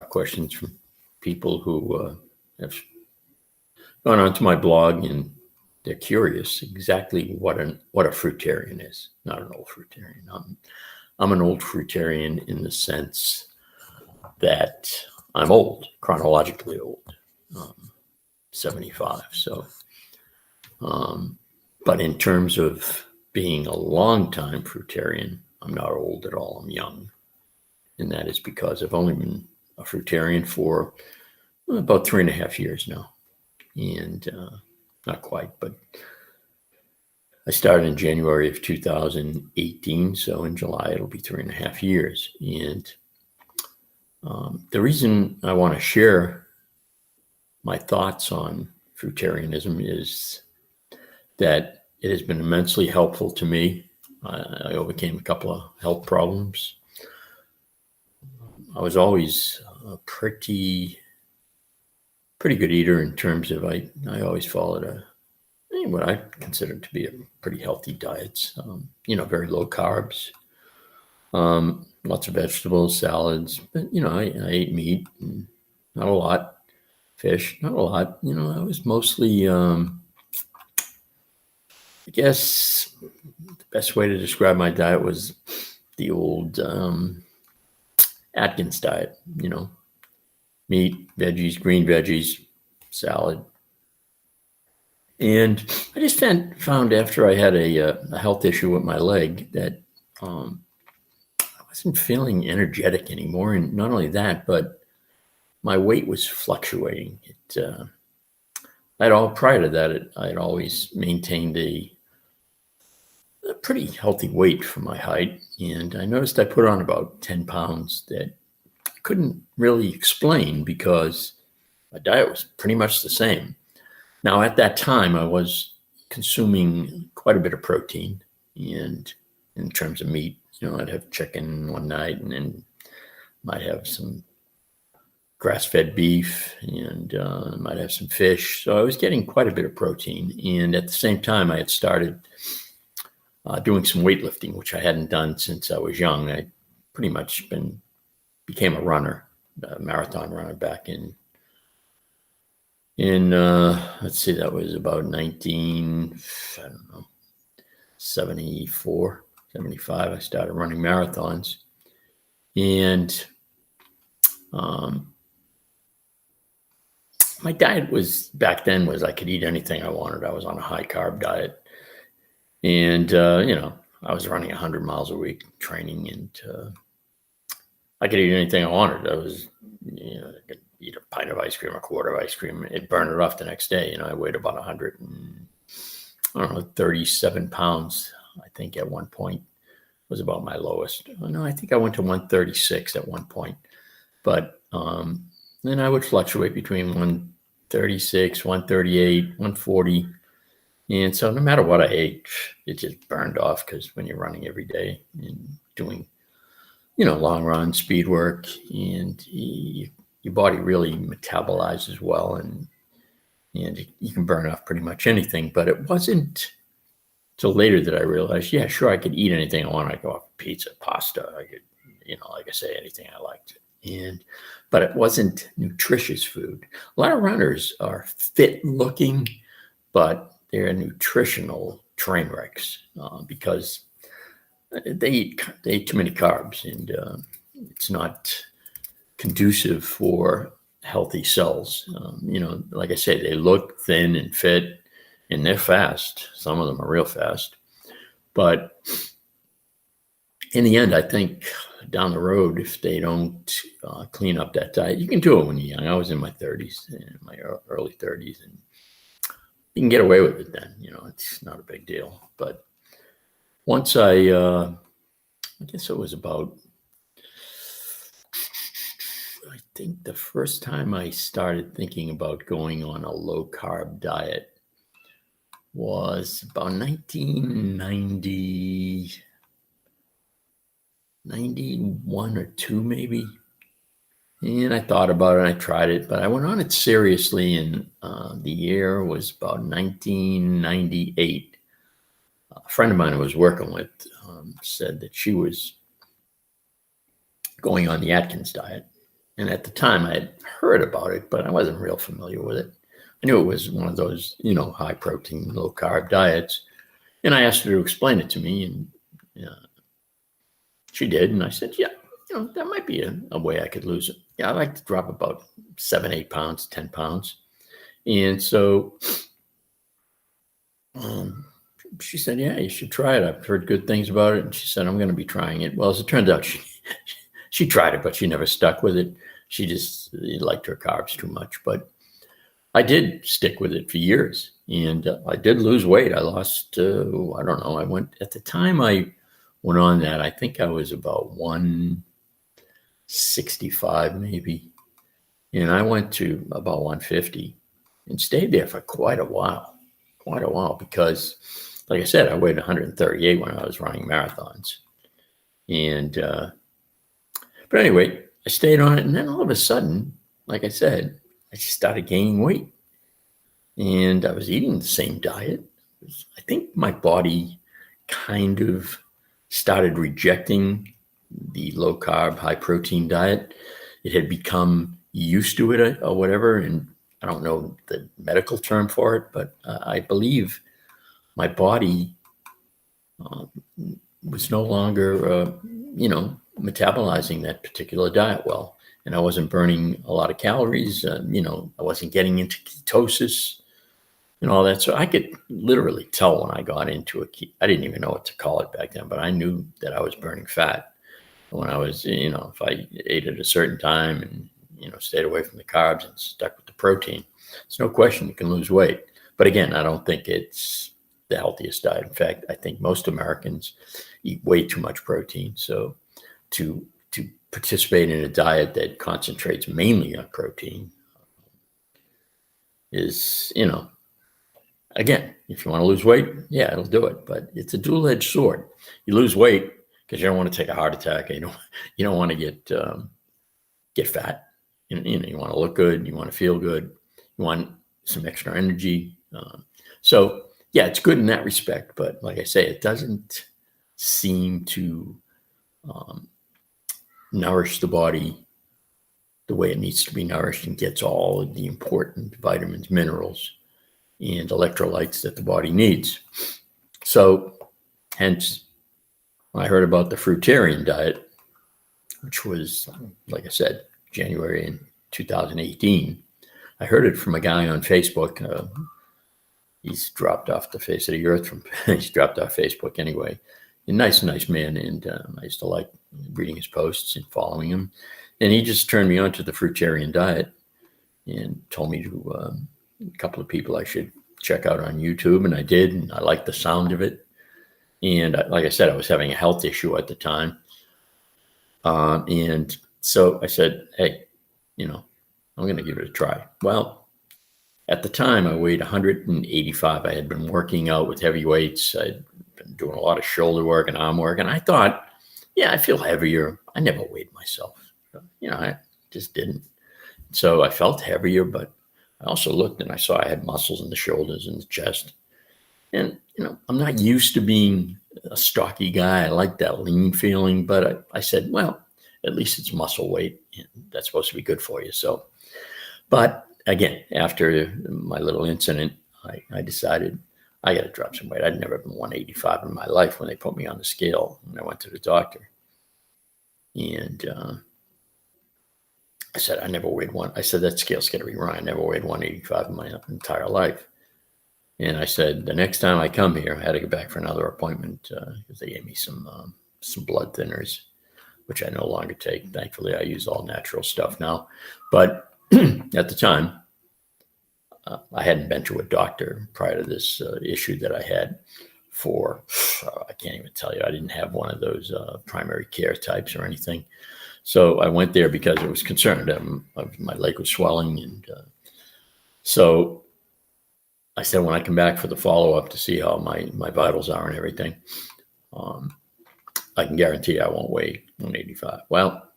of questions from people who have gone onto my blog, and they're curious exactly what a fruitarian is. Not an old fruitarian. I'm an old fruitarian in the sense that I'm old, chronologically old, 75. So, but in terms of being a long-time fruitarian, I'm not old at all. I'm young, and that is because I've only been a fruitarian for about 3.5 years now, and not quite, but I started in January of 2018, so in July it'll be 3.5 years. And the reason I want to share my thoughts on fruitarianism is that it has been immensely helpful to me. I overcame a couple of health problems. I was always a pretty good eater in terms of I always followed what I considered to be a pretty healthy diet. Very low carbs, lots of vegetables, salads. But I ate meat, not a lot. Fish, not a lot. I was mostly, I guess the best way to describe my diet was the old Atkins diet, meat, veggies, green veggies, salad. And I just found after I had a health issue with my leg that I wasn't feeling energetic anymore. And not only that, but my weight was fluctuating. Prior to that, I'd always maintained a pretty healthy weight for my height. And I noticed I put on about 10 pounds that I couldn't really explain because my diet was pretty much the same. Now, at that time, I was consuming quite a bit of protein, and in terms of meat, I'd have chicken one night and then might have some grass-fed beef and might have some fish. So I was getting quite a bit of protein. And at the same time, I had started doing some weightlifting, which I hadn't done since I was young. I pretty much became a runner, a marathon runner back in let's see, that was about 74, 75. I started running marathons. And my diet back then I could eat anything I wanted. I was on a high carb diet. And, I was running 100 miles a week training, and I could eat anything I wanted. I could eat a pint of ice cream, a quart of ice cream. It'd burn it off the next day. I weighed about 137 pounds, I think, at one point. Was about my lowest. No, I think I went to 136 at one point. But then I would fluctuate between 136, 138, 140. And so no matter what I ate, it just burned off, because when you're running every day and doing, long run speed work, and your body really metabolizes well, and you can burn off pretty much anything. But it wasn't till later that I realized, yeah, sure, I could eat anything I want. I could go off pizza, pasta. I could, like I say, anything I liked. But it wasn't nutritious food. A lot of runners are fit looking, but they're nutritional train wrecks because they eat too many carbs, and it's not conducive for healthy cells. Like I say, they look thin and fit, and they're fast. Some of them are real fast. But in the end, I think down the road, if they don't clean up that diet, you can do it when you're young. I was in my 30s, in my early 30s, and you can get away with it then. It's not a big deal. But once I guess it was about, I think the first time I started thinking about going on a low carb diet was about 1990, 91 or 2 maybe. And I thought about it, and I tried it, but I went on it seriously, and the year was about 1998. A friend of mine I was working with said that she was going on the Atkins diet, And at the time I had heard about it, but I wasn't real familiar with it. I knew it was one of those, high protein, low carb diets. And I asked her to explain it to me, and she did. And I said, yeah, that might be a way I could lose it. Yeah, I'd like to drop about 7, 8 pounds, 10 pounds. And so she said, yeah, you should try it. I've heard good things about it. And she said, I'm going to be trying it. Well, as it turned out, she tried it, but she never stuck with it. She just liked her carbs too much. But I did stick with it for years. And I did lose weight. I lost, I don't know. At the time I went on that, I think I was about 165 maybe. And I went to about 150 and stayed there for quite a while, because, like I said, I weighed 138 when I was running marathons. And, but anyway, I stayed on it. And then all of a sudden, like I said, I just started gaining weight. And I was eating the same diet. I think my body kind of started rejecting the low carb, high protein diet. It had become used to it or whatever. And I don't know the medical term for it, but I believe my body was no longer, metabolizing that particular diet well. And I wasn't burning a lot of calories. I wasn't getting into ketosis and all that. So I could literally tell when I got into I didn't even know what to call it back then, but I knew that I was burning fat when I was, if I ate at a certain time and, stayed away from the carbs and stuck with the protein. It's no question you can lose weight. But again, I don't think it's the healthiest diet. In fact, I think most Americans eat way too much protein. So to participate in a diet that concentrates mainly on protein is, again, if you want to lose weight, yeah, it'll do it. But it's a dual-edged sword. You lose weight because you don't want to take a heart attack. You don't want to get fat. You want to look good. You want to feel good. You want some extra energy. So yeah, it's good in that respect. But like I say, it doesn't seem to nourish the body the way it needs to be nourished and gets all of the important vitamins, minerals, and electrolytes that the body needs. So hence, when I heard about the Fruitarian diet, which was, like I said, January in 2018, I heard it from a guy on Facebook. He's dropped off the face of the earth. He's dropped off Facebook anyway. A nice man, and I used to like reading his posts and following him. And he just turned me on to the Fruitarian diet and told me to a couple of people I should check out on YouTube, and I did, and I liked the sound of it. And like I said, I was having a health issue at the time. And so I said, hey, I'm going to give it a try. Well, at the time I weighed 185. I had been working out with heavy weights. I'd been doing a lot of shoulder work and arm work. And I thought, yeah, I feel heavier. I never weighed myself. I just didn't. So I felt heavier, but I also looked and I saw I had muscles in the shoulders and the chest. And, I'm not used to being a stocky guy. I like that lean feeling, but I said, well, at least it's muscle weight. And that's supposed to be good for you. So, but again, after my little incident, I decided I got to drop some weight. I'd never been 185 in my life when they put me on the scale when I went to the doctor. And I said, I never weighed one. I said, that scale's got to be wrong. I never weighed 185 in my entire life. And I said, the next time I come here, I had to go back for another appointment because they gave me some blood thinners, which I no longer take. Thankfully, I use all natural stuff now. But at the time, I hadn't been to a doctor prior to this issue that I had for, I can't even tell you, I didn't have one of those primary care types or anything. So I went there because I was concerned. My leg was swelling. And so I said, when I come back for the follow-up to see how my vitals are and everything, I can guarantee I won't weigh 185. Well,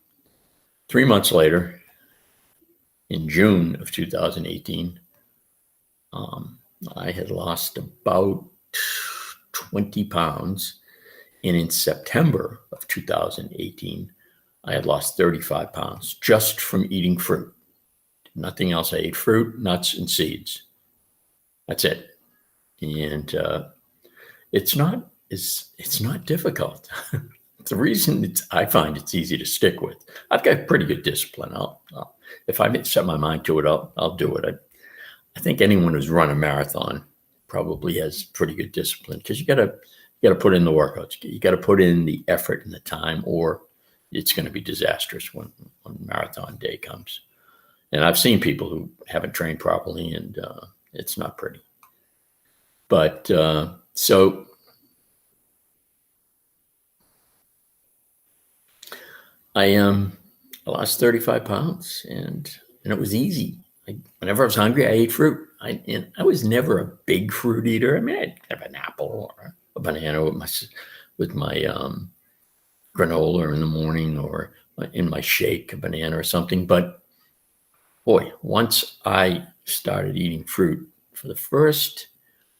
3 months later, in June of 2018, I had lost about 20 pounds. And in September of 2018, I had lost 35 pounds just from eating fruit. Nothing else. I ate fruit, nuts, and seeds. That's it. And it's not difficult. The reason I find it's easy to stick with. I've got pretty good discipline. If I set my mind to it, I'll do it. I think anyone who's run a marathon probably has pretty good discipline, because you got to put in the workouts. You got to put in the effort and the time, or it's going to be disastrous when marathon day comes. And I've seen people who haven't trained properly, and it's not pretty. But so I lost 35 pounds, and it was easy. Whenever I was hungry, I ate fruit. I was never a big fruit eater. I mean, I'd have an apple or a banana with my granola in the morning, or in my shake, a banana or something. But boy, once I started eating fruit, for the first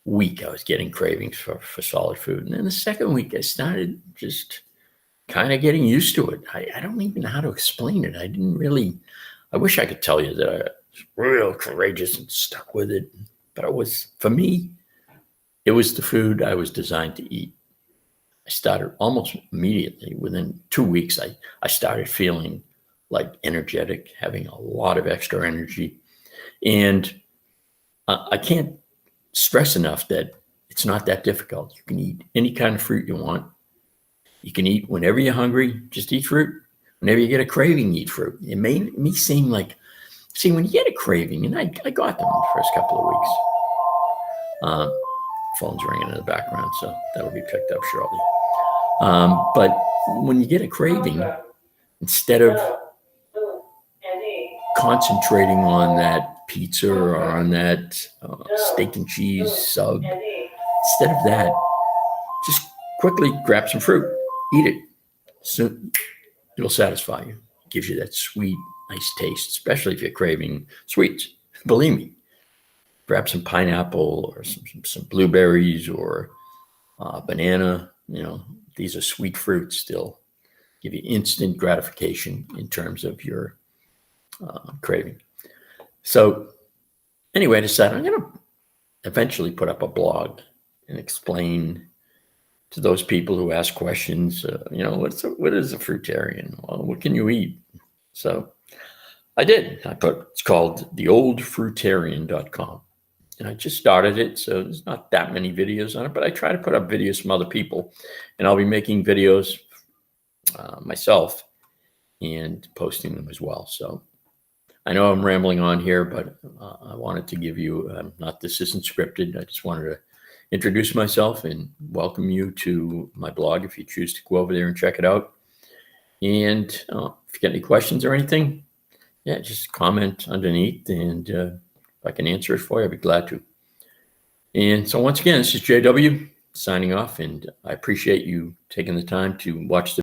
week, I was getting cravings for solid food. And then the second week, I started just kind of getting used to it. I don't even know how to explain it. I wish I could tell you that I was real courageous and stuck with it. But for me, it was the food I was designed to eat. I started almost immediately. Within 2 weeks, I started feeling like energetic, having a lot of extra energy. And I can't stress enough that it's not that difficult. You can eat any kind of fruit you want. You can eat whenever you're hungry, just eat fruit. Whenever you get a craving, eat fruit. It made me seem like, when you get a craving, and I got them the first couple of weeks. Phone's ringing in the background, so that'll be picked up shortly. But when you get a craving, instead of concentrating on that pizza or on that steak and cheese sub, instead of that, just quickly grab some fruit, eat it. So it'll satisfy you. It gives you that sweet, nice taste, especially if you're craving sweets. Believe me, grab some pineapple or some blueberries or banana. These are sweet fruits. They'll give you instant gratification in terms of your craving. So anyway, I decided I'm going to eventually put up a blog and explain to those people who ask questions, what is a fruitarian? Well, what can you eat? So I did. It's called theoldfruitarian.com. And I just started it, so there's not that many videos on it, but I try to put up videos from other people, and I'll be making videos myself and posting them as well. So I know I'm rambling on here, but I wanted to give you, this isn't scripted. I just wanted to introduce myself and welcome you to my blog if you choose to go over there and check it out. And if you get any questions or anything, just comment underneath, and if I can answer it for you, I'd be glad to. And so once again, this is JW signing off, and I appreciate you taking the time to watch the